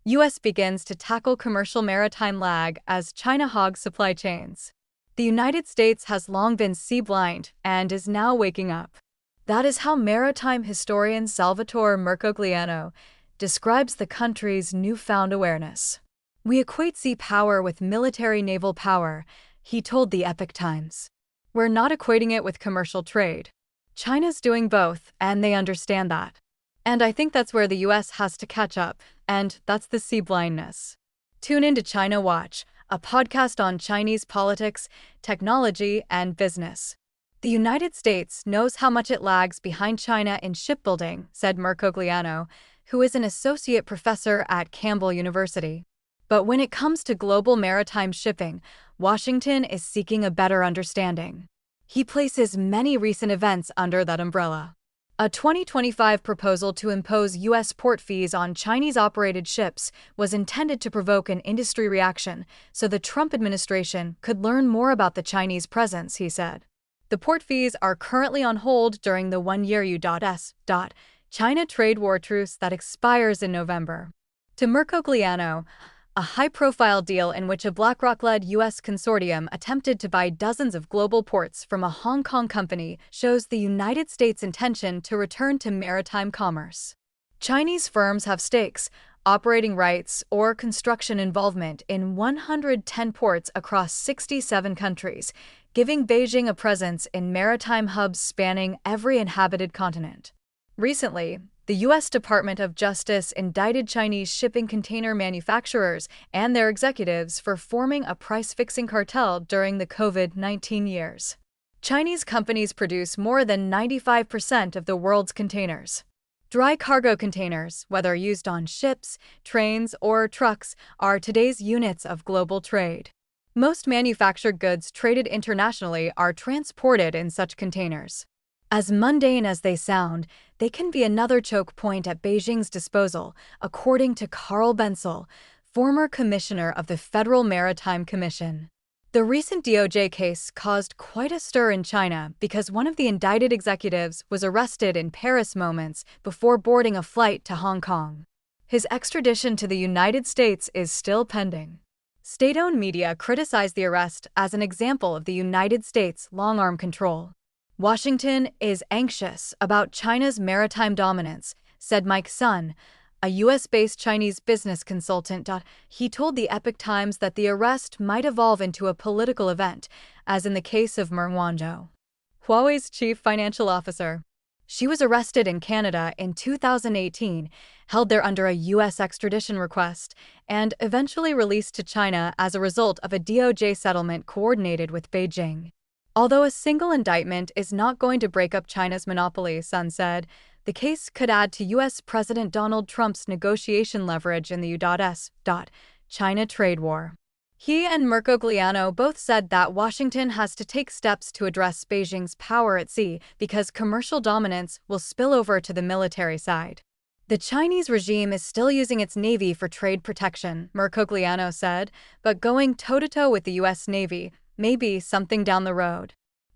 U.S. begins to tackle commercial maritime lag as China hogs supply chains. The United States has long been sea-blind and is now waking up. That is how maritime historian Salvatore Mercogliano describes the country's newfound awareness. "We equate sea power with military naval power," he told the Epoch Times. "We're not equating it with commercial trade. China's doing both, and they understand that. And I think that's where the U.S. has to catch up, and that's the sea blindness." Tune in to China Watch, a podcast on Chinese politics, technology, and business. "The United States knows how much it lags behind China in shipbuilding," said Mercogliano, who is an associate professor at Campbell University. "But when it comes to global maritime shipping, Washington is seeking a better understanding." He places many recent events under that umbrella. A 2025 proposal to impose U.S. port fees on Chinese-operated ships was intended to provoke an industry reaction so the Trump administration could learn more about the Chinese presence, he said. "The port fees are currently on hold during the one-year U.S. China trade war truce that expires in November." To Mercogliano, a high-profile deal in which a BlackRock-led U.S. consortium attempted to buy dozens of global ports from a Hong Kong company shows the United States' intention to return to maritime commerce. Chinese firms have stakes, operating rights, or construction involvement in 110 ports across 67 countries, giving Beijing a presence in maritime hubs spanning every inhabited continent. Recently, the U.S. Department of Justice indicted Chinese shipping container manufacturers and their executives for forming a price-fixing cartel during the COVID-19 years. Chinese companies produce more than 95% of the world's containers. Dry cargo containers, whether used on ships, trains, or trucks, are today's units of global trade. Most manufactured goods traded internationally are transported in such containers. As mundane as they sound, they can be another choke point at Beijing's disposal, according to Carl Bensel, former commissioner of the Federal Maritime Commission. The recent DOJ case caused quite a stir in China because one of the indicted executives was arrested in Paris moments before boarding a flight to Hong Kong. His extradition to the United States is still pending. State-owned media criticized the arrest as an example of the United States' long-arm control. "Washington is anxious about China's maritime dominance," said Mike Sun, a U.S.-based Chinese business consultant. He told the Epoch Times that the arrest might evolve into a political event, as in the case of Meng Wanzhou, Huawei's chief financial officer. She was arrested in Canada in 2018, held there under a U.S. extradition request, and eventually released to China as a result of a DOJ settlement coordinated with Beijing. Although a single indictment is not going to break up China's monopoly, Sun said, the case could add to U.S. President Donald Trump's negotiation leverage in the U.S. China trade war. He and Mercogliano both said that Washington has to take steps to address Beijing's power at sea because commercial dominance will spill over to the military side. "The Chinese regime is still using its Navy for trade protection," Mercogliano said, "but going toe-to-toe with the U.S. Navy may be something down the road."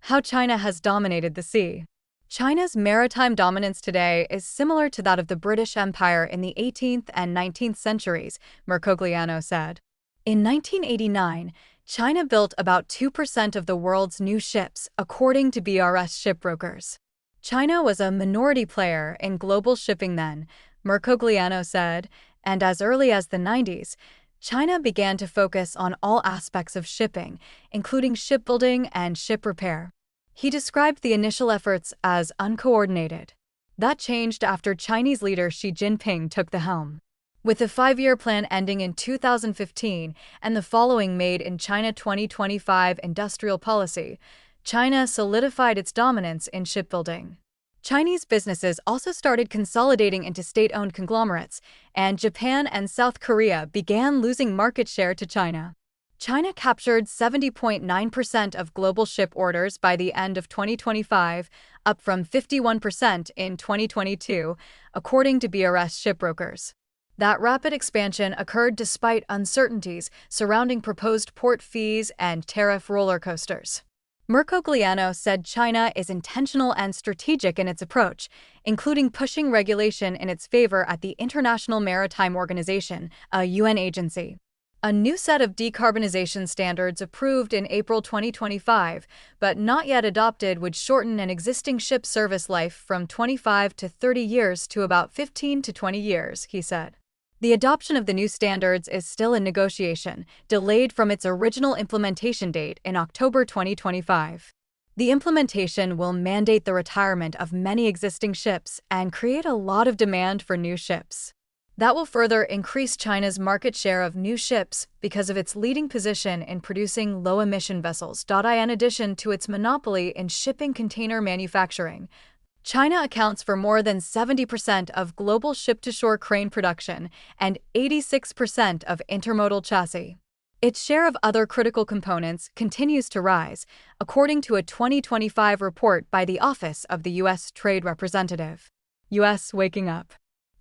How China has dominated the sea. China's maritime dominance today is similar to that of the British Empire in the 18th and 19th centuries, Mercogliano said. In 1989, China built about 2% of the world's new ships, according to BRS shipbrokers. China was a minority player in global shipping then, Mercogliano said, and as early as the 90s, China began to focus on all aspects of shipping, including shipbuilding and ship repair. He described the initial efforts as uncoordinated. That changed after Chinese leader Xi Jinping took the helm. With the 5-year plan ending in 2015 and the following Made in China 2025 industrial policy, China solidified its dominance in shipbuilding. Chinese businesses also started consolidating into state-owned conglomerates, and Japan and South Korea began losing market share to China. China captured 70.9% of global ship orders by the end of 2025, up from 51% in 2022, according to BRS shipbrokers. That rapid expansion occurred despite uncertainties surrounding proposed port fees and tariff roller coasters. Mercogliano said China is intentional and strategic in its approach, including pushing regulation in its favor at the International Maritime Organization, a UN agency. A new set of decarbonization standards approved in April 2025, but not yet adopted, would shorten an existing ship service life from 25 to 30 years to about 15 to 20 years, he said. The adoption of the new standards is still in negotiation, delayed from its original implementation date in October 2025. The implementation will mandate the retirement of many existing ships and create a lot of demand for new ships. That will further increase China's market share of new ships because of its leading position in producing low-emission vessels. In addition to its monopoly in shipping container manufacturing, China accounts for more than 70% of global ship-to-shore crane production and 86% of intermodal chassis. Its share of other critical components continues to rise, according to a 2025 report by the Office of the U.S. Trade Representative. U.S. waking up.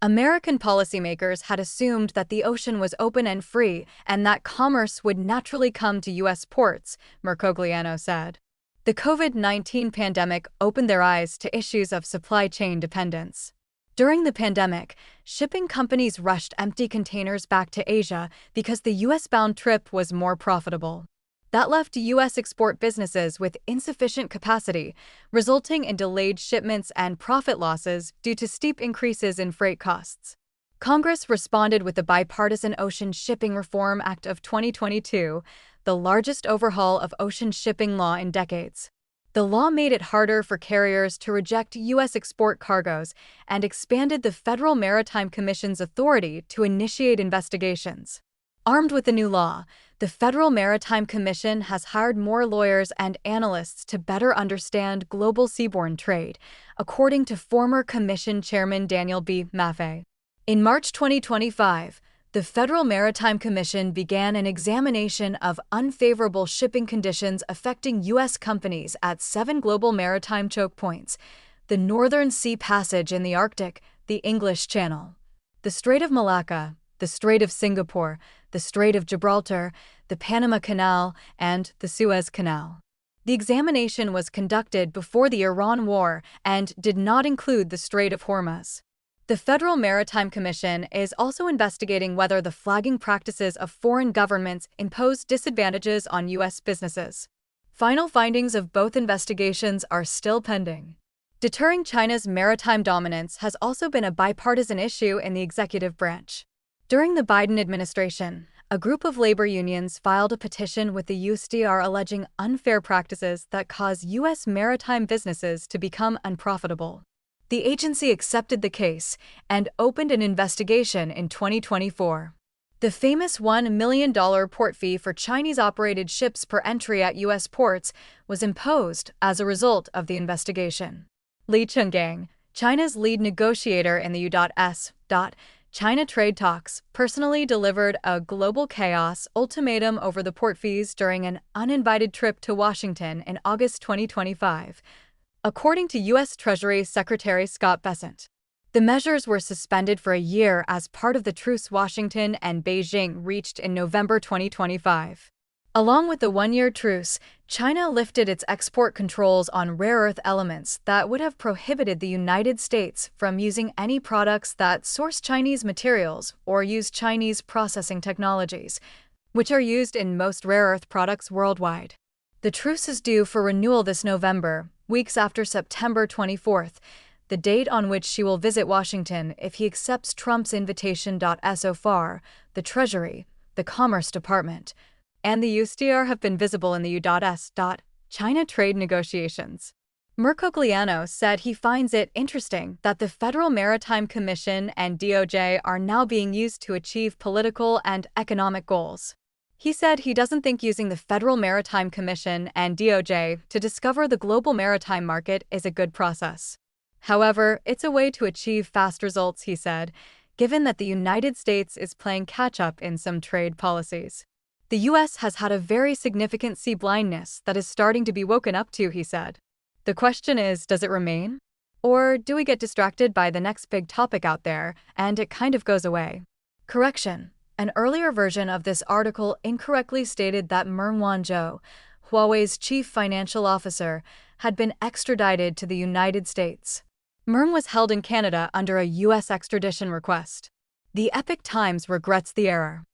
American policymakers had assumed that the ocean was open and free and that commerce would naturally come to U.S. ports, Mercogliano said. The COVID-19 pandemic opened their eyes to issues of supply chain dependence. During the pandemic, shipping companies rushed empty containers back to Asia because the U.S.-bound trip was more profitable. That left U.S. export businesses with insufficient capacity, resulting in delayed shipments and profit losses due to steep increases in freight costs. Congress responded with the Bipartisan Ocean Shipping Reform Act of 2022, the largest overhaul of ocean shipping law in decades. The law made it harder for carriers to reject U.S. export cargoes and expanded the Federal Maritime Commission's authority to initiate investigations. Armed with the new law, the Federal Maritime Commission has hired more lawyers and analysts to better understand global seaborne trade, according to former Commission Chairman Daniel B. Maffei. In March 2025, the Federal Maritime Commission began an examination of unfavorable shipping conditions affecting U.S. companies at 7 global maritime choke points: the Northern Sea Passage in the Arctic, the English Channel, the Strait of Malacca, the Strait of Singapore, the Strait of Gibraltar, the Panama Canal, and the Suez Canal. The examination was conducted before the Iran war and did not include the Strait of Hormuz. The Federal Maritime Commission is also investigating whether the flagging practices of foreign governments impose disadvantages on U.S. businesses. Final findings of both investigations are still pending. Deterring China's maritime dominance has also been a bipartisan issue in the executive branch. During the Biden administration, a group of labor unions filed a petition with the USTR alleging unfair practices that cause U.S. maritime businesses to become unprofitable. The agency accepted the case and opened an investigation in 2024. The famous $1 million port fee for Chinese-operated ships per entry at U.S. ports was imposed as a result of the investigation. Li Chenggang, China's lead negotiator in the U.S. China trade talks, personally delivered a global chaos ultimatum over the port fees during an uninvited trip to Washington in August 2025, according to U.S. Treasury Secretary Scott Bessent. The measures were suspended for a year as part of the truce Washington and Beijing reached in November 2025. Along with the one-year truce, China lifted its export controls on rare earth elements that would have prohibited the United States from using any products that source Chinese materials or use Chinese processing technologies, which are used in most rare earth products worldwide. The truce is due for renewal this November, weeks after September 24th, the date on which she will visit Washington if he accepts Trump's invitation. So far, the Treasury, the Commerce Department, and the USTR have been visible in the U.S. China trade negotiations. Mercogliano said he finds it interesting that the Federal Maritime Commission and DOJ are now being used to achieve political and economic goals. He said he doesn't think using the Federal Maritime Commission and DOJ to discover the global maritime market is a good process. However, it's a way to achieve fast results, he said, given that the United States is playing catch-up in some trade policies. The U.S. has had a very significant sea blindness that is starting to be woken up to, he said. The question is, does it remain? Or do we get distracted by the next big topic out there, and it kind of goes away? Correction. An earlier version of this article incorrectly stated that Meng Wanzhou, Huawei's chief financial officer, had been extradited to the United States. Meng was held in Canada under a U.S. extradition request. The Epoch Times regrets the error.